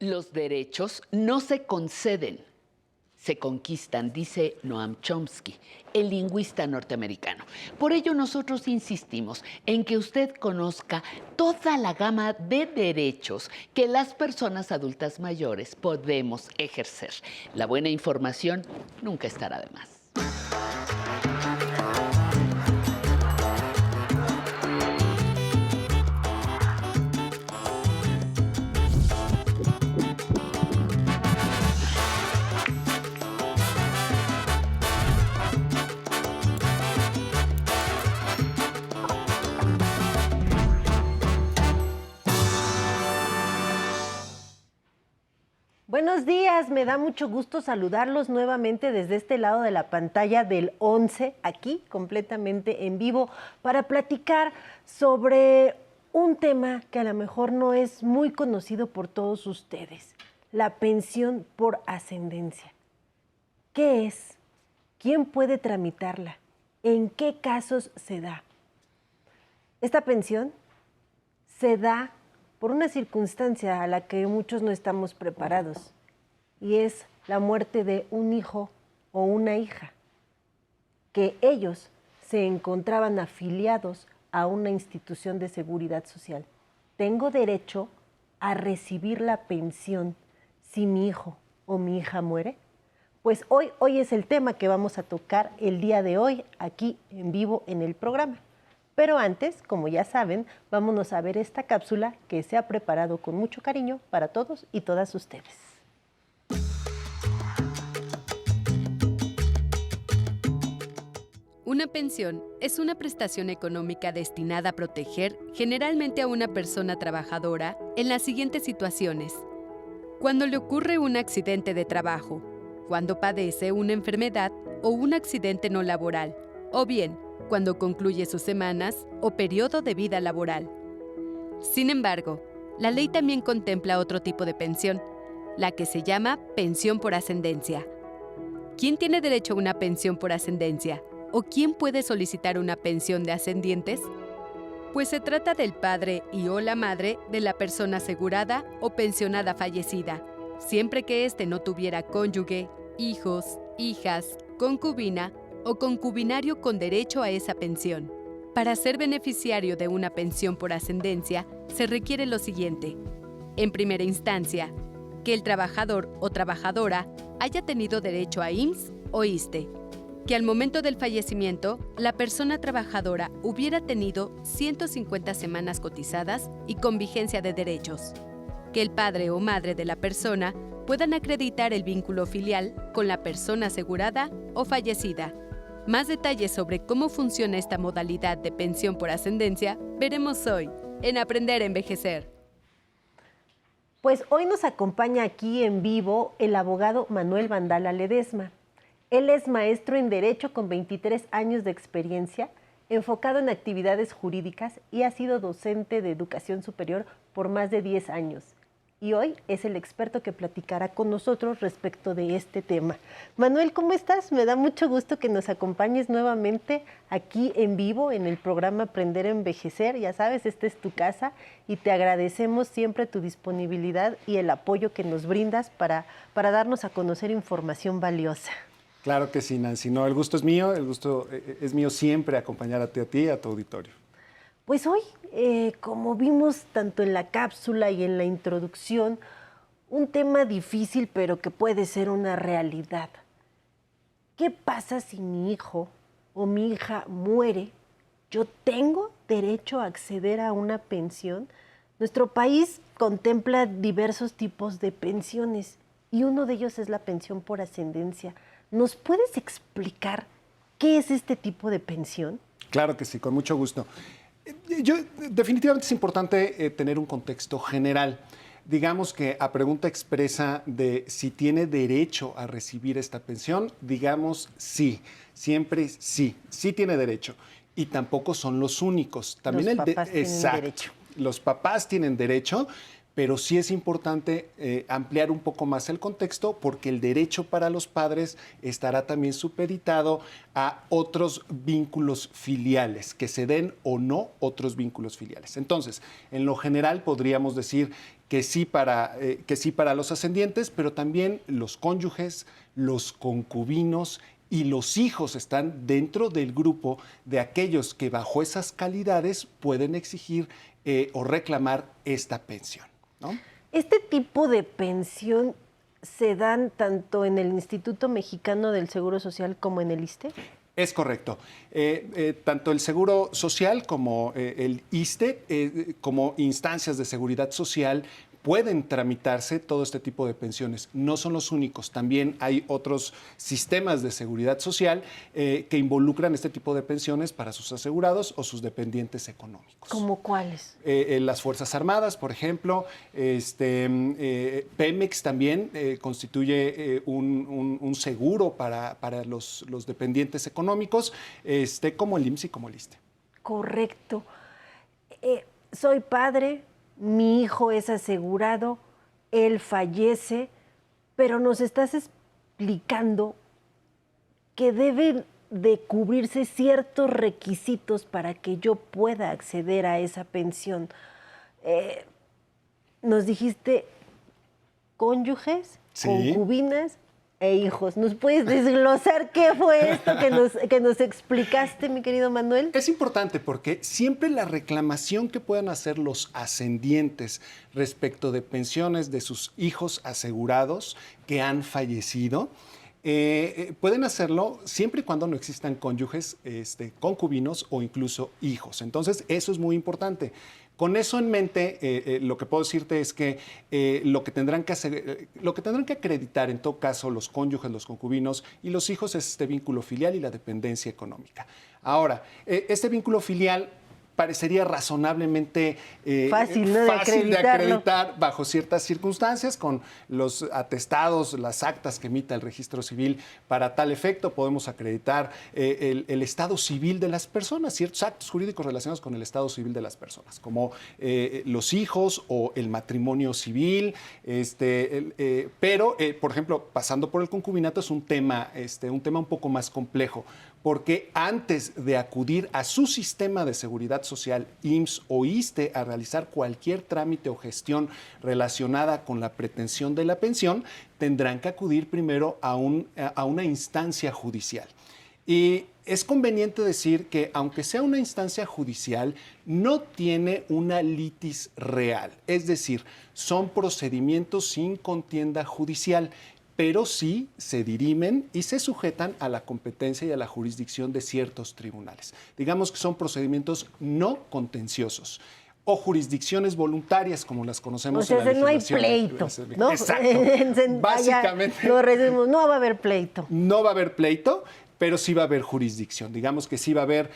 Los derechos no se conceden, se conquistan, dice Noam Chomsky, el lingüista norteamericano. Por ello nosotros insistimos en que usted conozca toda la gama de derechos que las personas adultas mayores podemos ejercer. La buena información nunca estará de más. Buenos días, me da mucho gusto saludarlos nuevamente desde este lado de la pantalla del 11, aquí completamente en vivo, para platicar sobre un tema que a lo mejor no es muy conocido por todos ustedes, la pensión por ascendencia. ¿Qué es? ¿Quién puede tramitarla? ¿En qué casos se da? Esta pensión se da por una circunstancia a la que muchos no estamos preparados, y es la muerte de un hijo o una hija, que ellos se encontraban afiliados a una institución de seguridad social. ¿Tengo derecho a recibir la pensión si mi hijo o mi hija muere? Pues hoy es el tema que vamos a tocar el día de hoy aquí en vivo en el programa. Pero antes, como ya saben, vámonos a ver esta cápsula que se ha preparado con mucho cariño para todos y todas ustedes. Una pensión es una prestación económica destinada a proteger generalmente a una persona trabajadora en las siguientes situaciones: cuando le ocurre un accidente de trabajo, cuando padece una enfermedad o un accidente no laboral, o bien cuando concluye sus semanas o periodo de vida laboral. Sin embargo, la ley también contempla otro tipo de pensión, la que se llama pensión por ascendencia. ¿Quién tiene derecho a una pensión por ascendencia? ¿O quién puede solicitar una pensión de ascendientes? Pues se trata del padre y o la madre de la persona asegurada o pensionada fallecida, siempre que éste no tuviera cónyuge, hijos, hijas, concubina o concubinario con derecho a esa pensión. Para ser beneficiario de una pensión por ascendencia, se requiere lo siguiente. En primera instancia, que el trabajador o trabajadora haya tenido derecho a IMSS o ISSSTE, que al momento del fallecimiento, la persona trabajadora hubiera tenido 150 semanas cotizadas y con vigencia de derechos, que el padre o madre de la persona puedan acreditar el vínculo filial con la persona asegurada o fallecida. Más detalles sobre cómo funciona esta modalidad de pensión por ascendencia veremos hoy en Aprender a Envejecer. Pues hoy nos acompaña aquí en vivo el abogado Manuel Vandala Ledesma. Él es maestro en Derecho con 23 años de experiencia, enfocado en actividades jurídicas, y ha sido docente de educación superior por más de 10 años. Y hoy es el experto que platicará con nosotros respecto de este tema. Manuel, ¿cómo estás? Me da mucho gusto que nos acompañes nuevamente aquí en vivo en el programa Aprender a Envejecer. Ya sabes, esta es tu casa y te agradecemos siempre tu disponibilidad y el apoyo que nos brindas para darnos a conocer información valiosa. Claro que sí, Nancy. No, el gusto es mío, es mío siempre acompañarte a ti y a tu auditorio. Pues hoy, como vimos tanto en la cápsula y en la introducción, un tema difícil pero que puede ser una realidad. ¿Qué pasa si mi hijo o mi hija muere? ¿Yo tengo derecho a acceder a una pensión? Nuestro país contempla diversos tipos de pensiones y uno de ellos es la pensión por ascendencia. ¿Nos puedes explicar qué es este tipo de pensión? Claro que sí, con mucho gusto. Definitivamente es importante tener un contexto general. Digamos que a pregunta expresa de si tiene derecho a recibir esta pensión, digamos sí, siempre sí tiene derecho. Y tampoco son los únicos. También los papás tienen derecho. Los papás tienen derecho, pero sí es importante ampliar un poco más el contexto porque el derecho para los padres estará también supeditado a otros vínculos filiales, que se den o no otros vínculos filiales. Entonces, en lo general podríamos decir que sí para los ascendientes, pero también los cónyuges, los concubinos y los hijos están dentro del grupo de aquellos que bajo esas calidades pueden exigir o reclamar esta pensión, ¿no? ¿Este tipo de pensión se dan tanto en el Instituto Mexicano del Seguro Social como en el ISSSTE? Es correcto. Tanto el Seguro Social como el ISSSTE, como instancias de seguridad social, pueden tramitarse todo este tipo de pensiones. No son los únicos. También hay otros sistemas de seguridad social que involucran este tipo de pensiones para sus asegurados o sus dependientes económicos. ¿Cómo cuáles? Las Fuerzas Armadas, por ejemplo, Pemex también constituye un seguro para los dependientes económicos, como el IMSS y como el ISSSTE. Correcto. Soy padre, mi hijo es asegurado, él fallece, pero nos estás explicando que deben de cubrirse ciertos requisitos para que yo pueda acceder a esa pensión. Nos dijiste cónyuges, Sí. concubinas e hijos. ¿Nos puedes desglosar qué fue esto que nos explicaste, mi querido Manuel? Es importante porque siempre la reclamación que puedan hacer los ascendientes respecto de pensiones de sus hijos asegurados que han fallecido, pueden hacerlo siempre y cuando no existan cónyuges, concubinos o incluso hijos. Entonces, eso es muy importante. Con eso en mente, lo que puedo decirte es que lo que tendrán que acreditar en todo caso los cónyuges, los concubinos y los hijos es este vínculo filial y la dependencia económica. Ahora, este vínculo filial parecería razonablemente fácil, ¿no? fácil de acreditar bajo ciertas circunstancias, con los atestados, las actas que emita el registro civil. Para tal efecto podemos acreditar el estado civil de las personas, ciertos actos jurídicos relacionados con el estado civil de las personas, como los hijos o el matrimonio civil, pero, por ejemplo, pasando por el concubinato es un tema un poco más complejo, porque antes de acudir a su sistema de seguridad social, IMSS o ISSSTE, a realizar cualquier trámite o gestión relacionada con la pretensión de la pensión, tendrán que acudir primero a una instancia judicial. Y es conveniente decir que, aunque sea una instancia judicial, no tiene una litis real, es decir, son procedimientos sin contienda judicial, pero sí se dirimen y se sujetan a la competencia y a la jurisdicción de ciertos tribunales. Digamos que son procedimientos no contenciosos o jurisdicciones voluntarias, como las conocemos. O sea, en la no hay legislación. pleito, ¿no? Exacto. Básicamente, lo resumimos, no va a haber pleito. no va a haber pleito, pero sí va a haber jurisdicción. Digamos que sí va a haber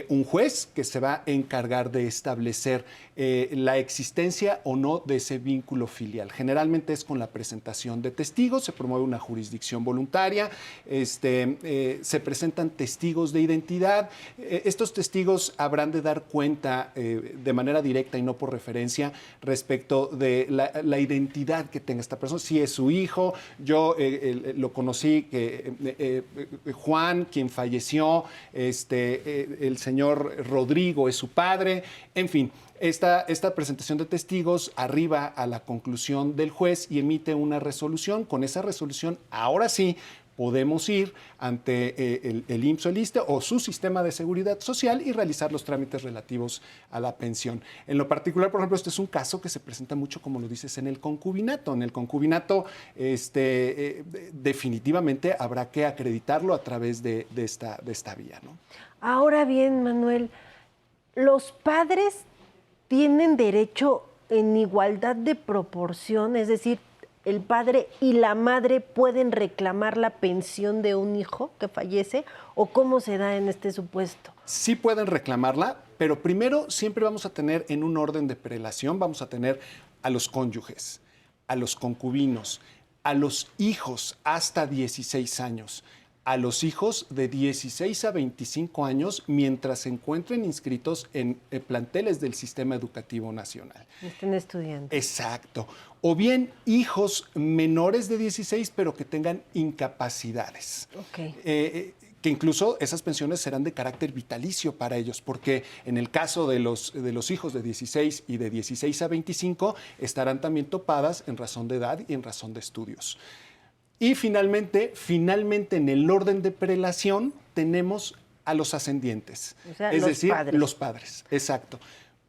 un juez que se va a encargar de establecer la existencia o no de ese vínculo filial. Generalmente es con la presentación de testigos, se promueve una jurisdicción voluntaria, se presentan testigos de identidad. Estos testigos habrán de dar cuenta de manera directa y no por referencia respecto de la identidad que tenga esta persona. Si es su hijo, yo lo conocí, Juan, quien falleció, el señor Rodrigo es su padre, en fin. Esta presentación de testigos arriba a la conclusión del juez y emite una resolución. Con esa resolución, ahora sí, podemos ir ante el IMSS o el ISSSTE o su sistema de seguridad social y realizar los trámites relativos a la pensión. En lo particular, por ejemplo, este es un caso que se presenta mucho, como lo dices, en el concubinato. En el concubinato, definitivamente habrá que acreditarlo a través de esta vía, ¿no? Ahora bien, Manuel, los padres tienen derecho en igualdad de proporción, es decir, el padre y la madre pueden reclamar la pensión de un hijo que fallece, ¿o cómo se da en este supuesto? Sí pueden reclamarla, pero primero siempre vamos a tener en un orden de prelación, vamos a tener a los cónyuges, a los concubinos, a los hijos hasta 16 años, a los hijos de 16 a 25 años mientras se encuentren inscritos en planteles del Sistema Educativo Nacional. Estén estudiando. Exacto. O bien hijos menores de 16 pero que tengan incapacidades. Ok. que incluso esas pensiones serán de carácter vitalicio para ellos, porque en el caso de los hijos de 16 y de 16 a 25 estarán también topadas en razón de edad y en razón de estudios. Y finalmente en el orden de prelación tenemos a los ascendientes, O sea, es los decir, padres. los padres, exacto.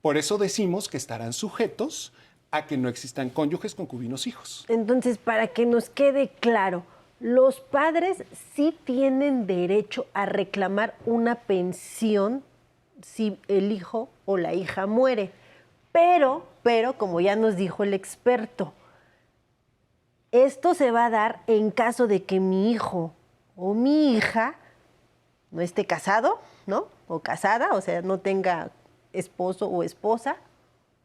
Por eso decimos que estarán sujetos a que no existan cónyuges, concubinos, hijos. Entonces, para que nos quede claro, los padres sí tienen derecho a reclamar una pensión si el hijo o la hija muere. Pero, como ya nos dijo el experto, esto se va a dar en caso de que mi hijo o mi hija no esté casado, ¿no? O casada, o sea, no tenga esposo o esposa,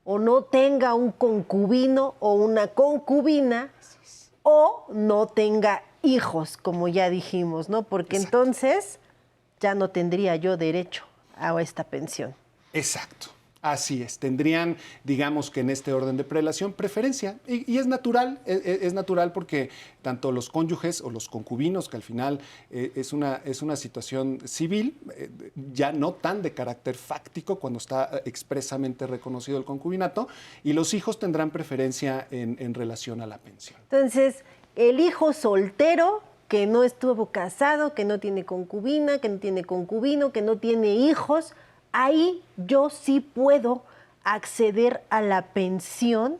o no tenga un concubino o una concubina, o no tenga hijos, como ya dijimos, ¿no? Porque Exacto. entonces ya no tendría yo derecho a esta pensión. Exacto. Así es, tendrían, digamos que en este orden de prelación, preferencia. Y es natural, es natural porque tanto los cónyuges o los concubinos, que al final es una situación civil, ya no tan de carácter fáctico cuando está expresamente reconocido el concubinato, y los hijos tendrán preferencia en relación a la pensión. Entonces, el hijo soltero que no estuvo casado, que no tiene concubina, que no tiene concubino, que no tiene hijos, ahí yo sí puedo acceder a la pensión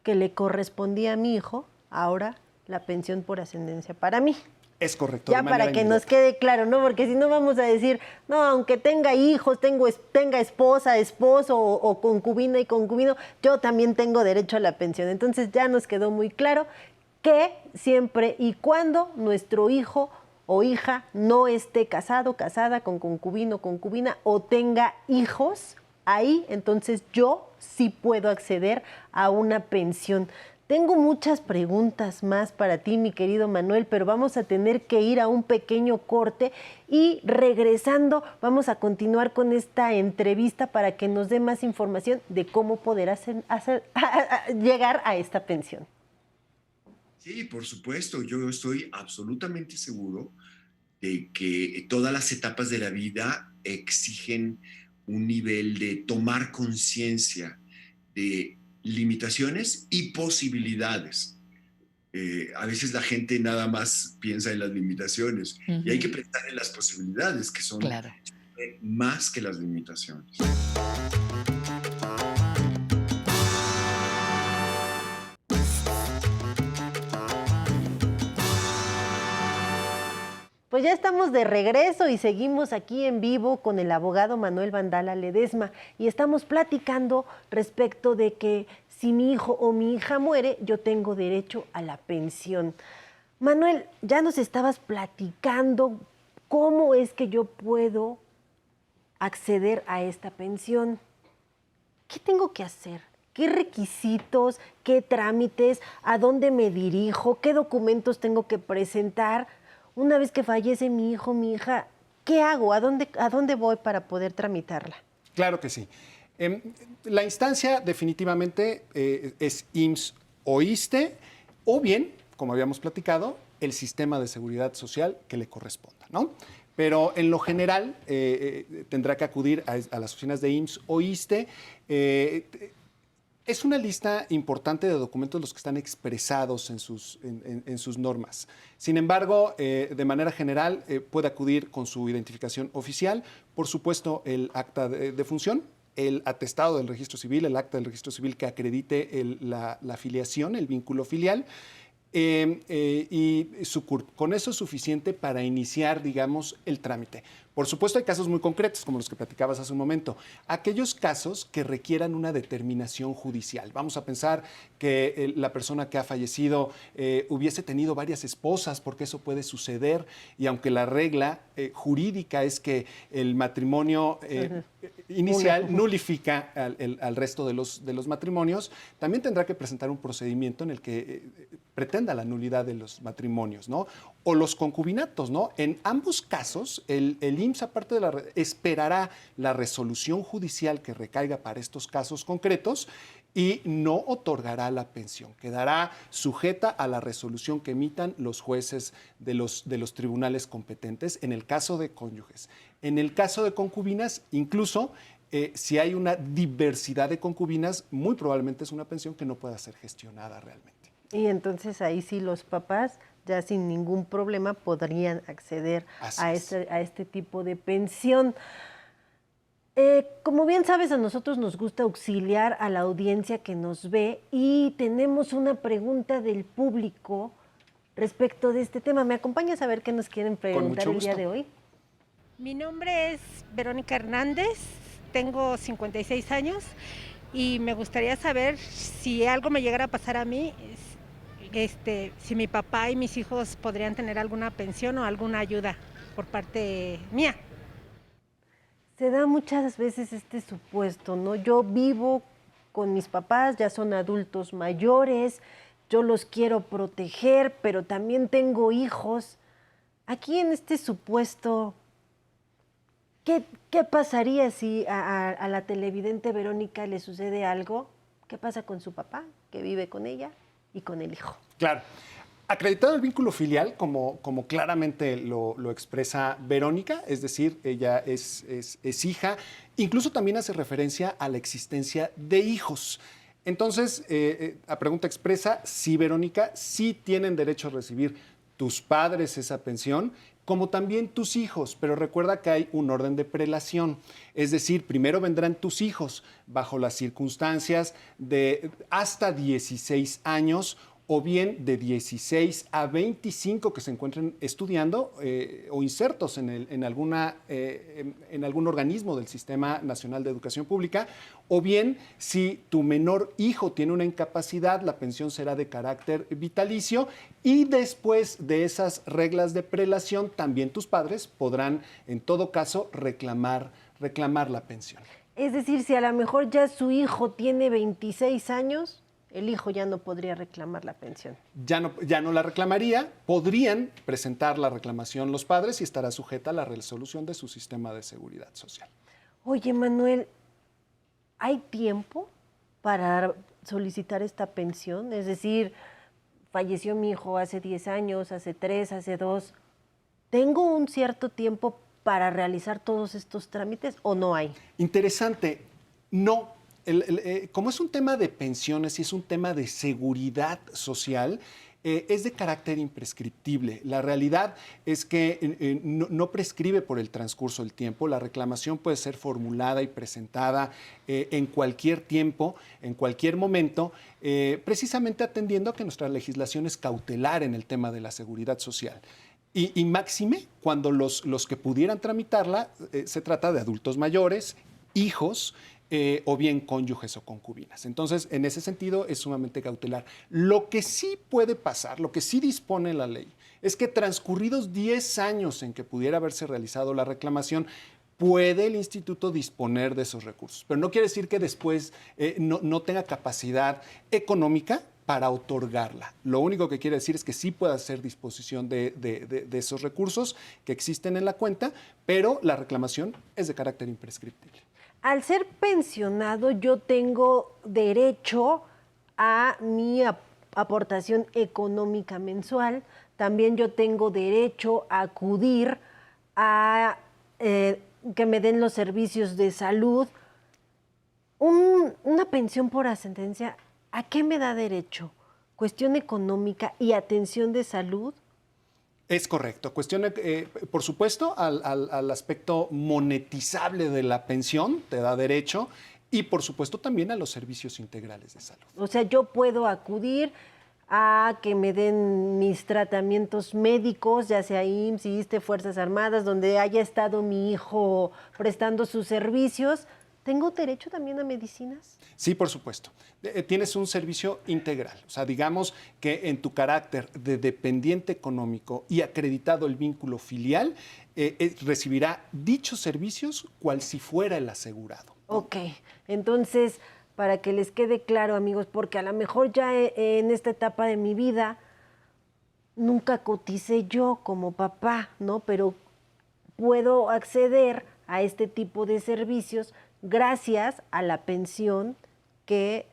que le correspondía a mi hijo, ahora la pensión por ascendencia para mí. Es correcto. Ya de para manera que nos inmediata. quede claro, ¿no? Porque si no vamos a decir, no, aunque tenga hijos, tenga esposa, esposo o concubina y concubino, yo también tengo derecho a la pensión. Entonces ya nos quedó muy claro que siempre y cuando nuestro hijo o hija no esté casado, casada con concubino, concubina o tenga hijos, ahí entonces yo sí puedo acceder a una pensión. Tengo muchas preguntas más para ti, mi querido Manuel, pero vamos a tener que ir a un pequeño corte y regresando vamos a continuar con esta entrevista para que nos dé más información de cómo poder llegar a esta pensión. Sí, por supuesto, yo estoy absolutamente seguro de que todas las etapas de la vida exigen un nivel de tomar conciencia de limitaciones y posibilidades. A veces la gente nada más piensa en las limitaciones y hay que pensar en las posibilidades, que son Claro. más que las limitaciones. Pues ya estamos de regreso y seguimos aquí en vivo con el abogado Manuel Vandala Ledesma y estamos platicando respecto de que si mi hijo o mi hija muere, yo tengo derecho a la pensión. Manuel, ya nos estabas platicando cómo es que yo puedo acceder a esta pensión. ¿Qué tengo que hacer? ¿Qué requisitos? ¿Qué trámites? ¿A dónde me dirijo? ¿Qué documentos tengo que presentar? Una vez que fallece mi hijo, mi hija, ¿qué hago? ¿A dónde voy para poder tramitarla? Claro que sí. La instancia definitivamente es IMSS o ISSSTE, o bien, como habíamos platicado, el sistema de seguridad social que le corresponda, ¿no? Pero en lo general tendrá que acudir a las oficinas de IMSS o ISSSTE. Es una lista importante de documentos los que están expresados en sus normas. Sin embargo, de manera general, puede acudir con su identificación oficial, por supuesto, el acta de función, el atestado del registro civil, el acta del registro civil que acredite la afiliación, el vínculo filial, y su CURP. Con eso es suficiente para iniciar, digamos, el trámite. Por supuesto, hay casos muy concretos, como los que platicabas hace un momento. Aquellos casos que requieran una determinación judicial. Vamos a pensar que la persona que ha fallecido hubiese tenido varias esposas, porque eso puede suceder, y aunque la regla jurídica es que el matrimonio inicial nulifica al resto de los matrimonios, también tendrá que presentar un procedimiento en el que pretenda la nulidad de los matrimonios, ¿no? O los concubinatos, ¿no? En ambos casos, el IMSS, aparte esperará la resolución judicial que recaiga para estos casos concretos y no otorgará la pensión. Quedará sujeta a la resolución que emitan los jueces de los tribunales competentes en el caso de cónyuges. En el caso de concubinas, incluso si hay una diversidad de concubinas, muy probablemente es una pensión que no pueda ser gestionada realmente. Y entonces ahí sí los papás ya sin ningún problema podrían acceder a este tipo de pensión. Como bien sabes, a nosotros nos gusta auxiliar a la audiencia que nos ve y tenemos una pregunta del público respecto de este tema. ¿Me acompañas a ver qué nos quieren preguntar el día de hoy? Mi nombre es Verónica Hernández, tengo 56 años y me gustaría saber si algo me llegara a pasar a mí, si mi papá y mis hijos podrían tener alguna pensión o alguna ayuda por parte mía. Se da muchas veces este supuesto, ¿no? Yo vivo con mis papás, ya son adultos mayores, yo los quiero proteger, pero también tengo hijos. Aquí en este supuesto, ¿qué pasaría si a la televidente Verónica le sucede algo? ¿Qué pasa con su papá, que vive con ella, y con el hijo? Claro. Acreditado el vínculo filial, como claramente lo expresa Verónica, es decir, ella es hija, incluso también hace referencia a la existencia de hijos. Entonces, la pregunta expresa, sí, Verónica, sí tienen derecho a recibir tus padres esa pensión, como también tus hijos, pero recuerda que hay un orden de prelación, es decir, primero vendrán tus hijos bajo las circunstancias de hasta 16 años, o bien de 16 a 25 que se encuentren estudiando o insertos en algún organismo del Sistema Nacional de Educación Pública, o bien si tu menor hijo tiene una incapacidad, la pensión será de carácter vitalicio y después de esas reglas de prelación, también tus padres podrán, en todo caso, reclamar la pensión. Es decir, si a lo mejor ya su hijo tiene 26 años... el hijo ya no podría reclamar la pensión. Ya no la reclamaría, podrían presentar la reclamación los padres y estará sujeta a la resolución de su sistema de seguridad social. Oye, Manuel, ¿hay tiempo para solicitar esta pensión? Es decir, falleció mi hijo hace 10 años, hace 3, hace 2. ¿Tengo un cierto tiempo para realizar todos estos trámites o no hay? Interesante, no. Como es un tema de pensiones y es un tema de seguridad social, es de carácter imprescriptible. La realidad es que no prescribe por el transcurso del tiempo. La reclamación puede ser formulada y presentada en cualquier tiempo, en cualquier momento, precisamente atendiendo a que nuestra legislación es cautelar en el tema de la seguridad social. Y máxime, cuando los que pudieran tramitarla, se trata de adultos mayores, hijos, o bien cónyuges o concubinas. Entonces, en ese sentido, es sumamente cautelar. Lo que sí puede pasar, lo que sí dispone la ley, es que transcurridos 10 años en que pudiera haberse realizado la reclamación, puede el instituto disponer de esos recursos. Pero no quiere decir que después no tenga capacidad económica para otorgarla. Lo único que quiere decir es que sí puede hacer disposición de esos recursos que existen en la cuenta, pero la reclamación es de carácter imprescriptible. Al ser pensionado, yo tengo derecho a mi aportación económica mensual. También yo tengo derecho a acudir a que me den los servicios de salud. Una pensión por ascendencia, ¿a qué me da derecho? ¿Cuestión económica y atención de salud? Es correcto. Por supuesto, al aspecto monetizable de la pensión, te da derecho, y por supuesto también a los servicios integrales de salud. O sea, yo puedo acudir a que me den mis tratamientos médicos, ya sea IMSS, ISSSTE, Fuerzas Armadas, donde haya estado mi hijo prestando sus servicios. ¿tengo derecho también a medicinas? Sí, por supuesto. Tienes un servicio integral. O sea, digamos que en tu carácter de dependiente económico y acreditado el vínculo filial, recibirá dichos servicios cual si fuera el asegurado. Ok, entonces, para que les quede claro, amigos, porque a lo mejor ya en esta etapa de mi vida nunca coticé yo como papá, ¿no? Pero puedo acceder a este tipo de servicios gracias a la pensión que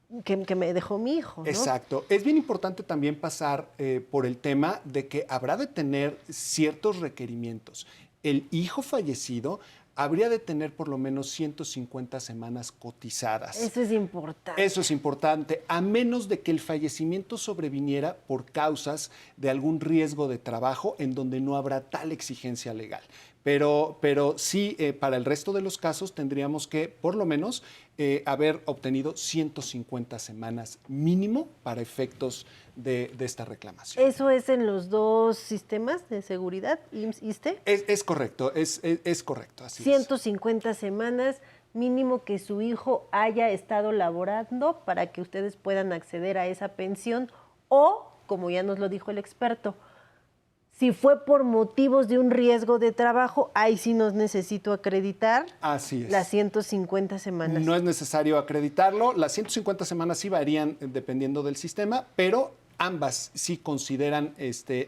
me dejó mi hijo, ¿no? Exacto. Es bien importante también pasar por el tema de que habrá de tener ciertos requerimientos. El hijo fallecido habría de tener por lo menos 150 semanas cotizadas. Eso es importante. Eso es importante, a menos de que el fallecimiento sobreviniera por causas de algún riesgo de trabajo en donde no habrá tal exigencia legal. Pero sí, para el resto de los casos tendríamos que, por lo menos, haber obtenido 150 semanas mínimo para efectos de esta reclamación. ¿Eso es en los dos sistemas de seguridad, IMSS, ISSSTE? Es correcto, es correcto, así 150 semanas mínimo que su hijo haya estado laborando para que ustedes puedan acceder a esa pensión o, como ya nos lo dijo el experto, si fue por motivos de un riesgo de trabajo, ahí sí nos necesito acreditar. Así es. Las 150 semanas. No es necesario acreditarlo. Las 150 semanas sí varían dependiendo del sistema, pero ambas sí consideran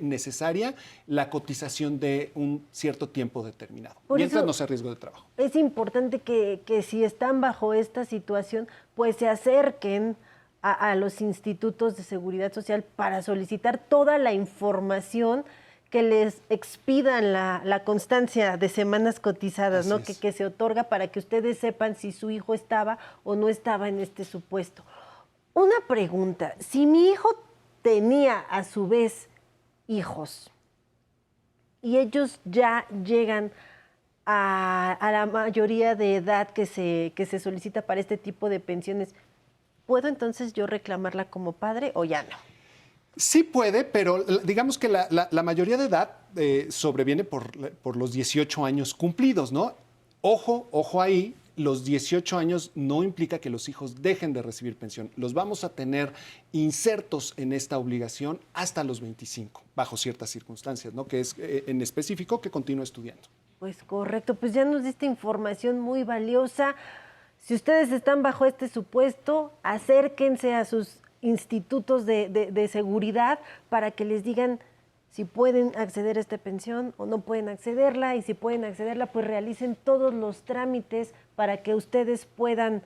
necesaria la cotización de un cierto tiempo determinado, mientras no sea riesgo de trabajo. Es importante que si están bajo esta situación, pues se acerquen a los institutos de seguridad social para solicitar toda la información que les expidan la constancia de semanas cotizadas, ¿no? Que se otorga para que ustedes sepan si su hijo estaba o no estaba en este supuesto. Una pregunta, si mi hijo tenía a su vez hijos y ellos ya llegan a la mayoría de edad que se solicita para este tipo de pensiones, ¿puedo entonces yo reclamarla como padre o ya no? Sí puede, pero digamos que la mayoría de edad sobreviene por los 18 años cumplidos, ¿no? Ojo ahí, los 18 años no implica que los hijos dejen de recibir pensión. Los vamos a tener insertos en esta obligación hasta los 25, bajo ciertas circunstancias, ¿no? Que es en específico que continúe estudiando. Pues correcto, pues ya nos diste información muy valiosa. Si ustedes están bajo este supuesto, acérquense a sus institutos de seguridad para que les digan si pueden acceder a esta pensión o no pueden accederla, y si pueden accederla, pues realicen todos los trámites para que ustedes puedan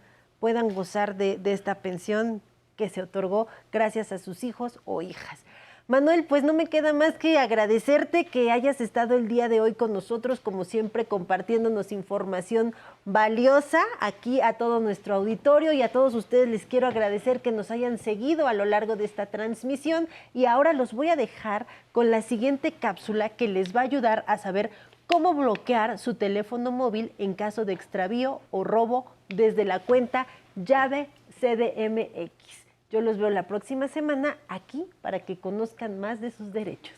gozar de esta pensión que se otorgó gracias a sus hijos o hijas. Manuel, pues no me queda más que agradecerte que hayas estado el día de hoy con nosotros, como siempre, compartiéndonos información valiosa aquí a todo nuestro auditorio, y a todos ustedes les quiero agradecer que nos hayan seguido a lo largo de esta transmisión, y ahora los voy a dejar con la siguiente cápsula que les va a ayudar a saber cómo bloquear su teléfono móvil en caso de extravío o robo desde la cuenta llave CDMX. Yo los veo la próxima semana aquí para que conozcan más de sus derechos.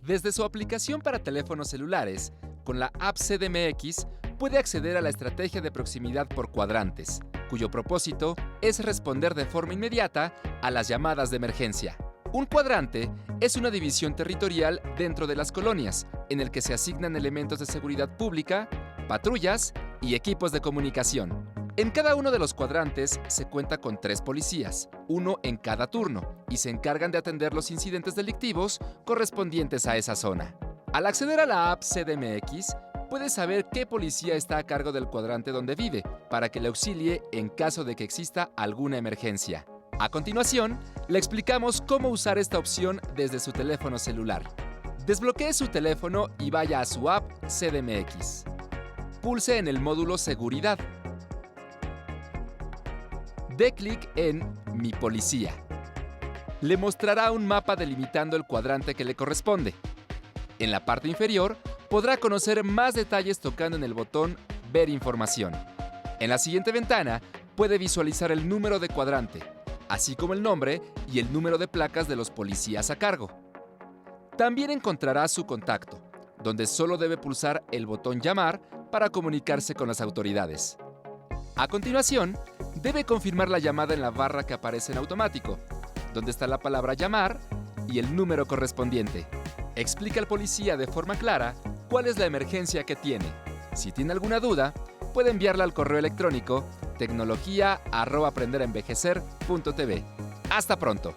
Desde su aplicación para teléfonos celulares, con la app CDMX, puede acceder a la estrategia de proximidad por cuadrantes, cuyo propósito es responder de forma inmediata a las llamadas de emergencia. Un cuadrante es una división territorial dentro de las colonias, en el que se asignan elementos de seguridad pública, patrullas y equipos de comunicación. En cada uno de los cuadrantes se cuenta con 3 policías, uno en cada turno, y se encargan de atender los incidentes delictivos correspondientes a esa zona. Al acceder a la app CDMX, puedes saber qué policía está a cargo del cuadrante donde vive, para que le auxilie en caso de que exista alguna emergencia. A continuación, le explicamos cómo usar esta opción desde su teléfono celular. Desbloquee su teléfono y vaya a su app CDMX. Pulse en el módulo Seguridad. Dé clic en Mi Policía. Le mostrará un mapa delimitando el cuadrante que le corresponde. En la parte inferior, podrá conocer más detalles tocando en el botón Ver información. En la siguiente ventana, puede visualizar el número de cuadrante, así como el nombre y el número de placas de los policías a cargo. También encontrará su contacto, donde solo debe pulsar el botón llamar para comunicarse con las autoridades. A continuación, debe confirmar la llamada en la barra que aparece en automático, donde está la palabra llamar y el número correspondiente. Explica al policía de forma clara cuál es la emergencia que tiene. Si tiene alguna duda, puede enviarla al correo electrónico tecnología@aprenderenvejecer.tv. ¡Hasta pronto!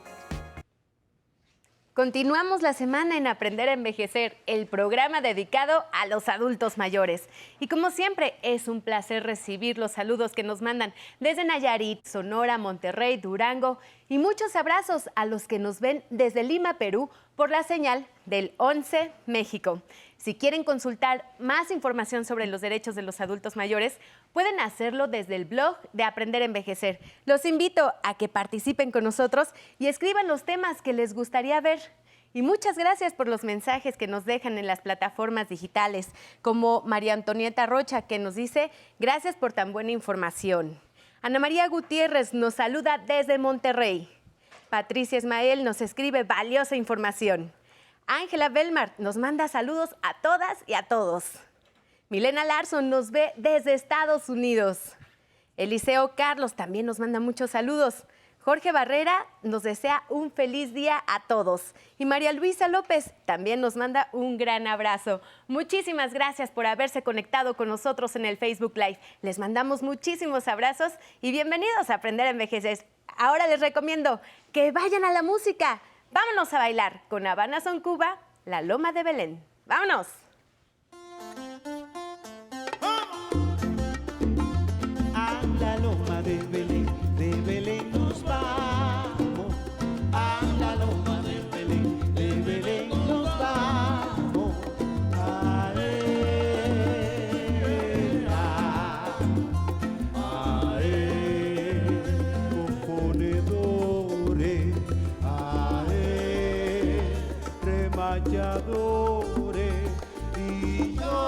Continuamos la semana en Aprender a Envejecer, el programa dedicado a los adultos mayores. Y como siempre, es un placer recibir los saludos que nos mandan desde Nayarit, Sonora, Monterrey, Durango y muchos abrazos a los que nos ven desde Lima, Perú, por la señal del 11 México. Si quieren consultar más información sobre los derechos de los adultos mayores, pueden hacerlo desde el blog de Aprender a Envejecer. Los invito a que participen con nosotros y escriban los temas que les gustaría ver. Y muchas gracias por los mensajes que nos dejan en las plataformas digitales, como María Antonieta Rocha, que nos dice: gracias por tan buena información. Ana María Gutiérrez nos saluda desde Monterrey. Patricia Ismael nos escribe valiosa información. Ángela Belmar nos manda saludos a todas y a todos. Milena Larson nos ve desde Estados Unidos. Eliseo Carlos también nos manda muchos saludos. Jorge Barrera nos desea un feliz día a todos. Y María Luisa López también nos manda un gran abrazo. Muchísimas gracias por haberse conectado con nosotros en el Facebook Live. Les mandamos muchísimos abrazos y bienvenidos a Aprender a Envejecer. Ahora les recomiendo que vayan a la música. Vámonos a bailar con Habana Son Cuba, La Loma de Belén. ¡Vámonos! A la loma de Belén nos vamos. A la loma de Belén nos vamos. A componedores, remayadores, y yo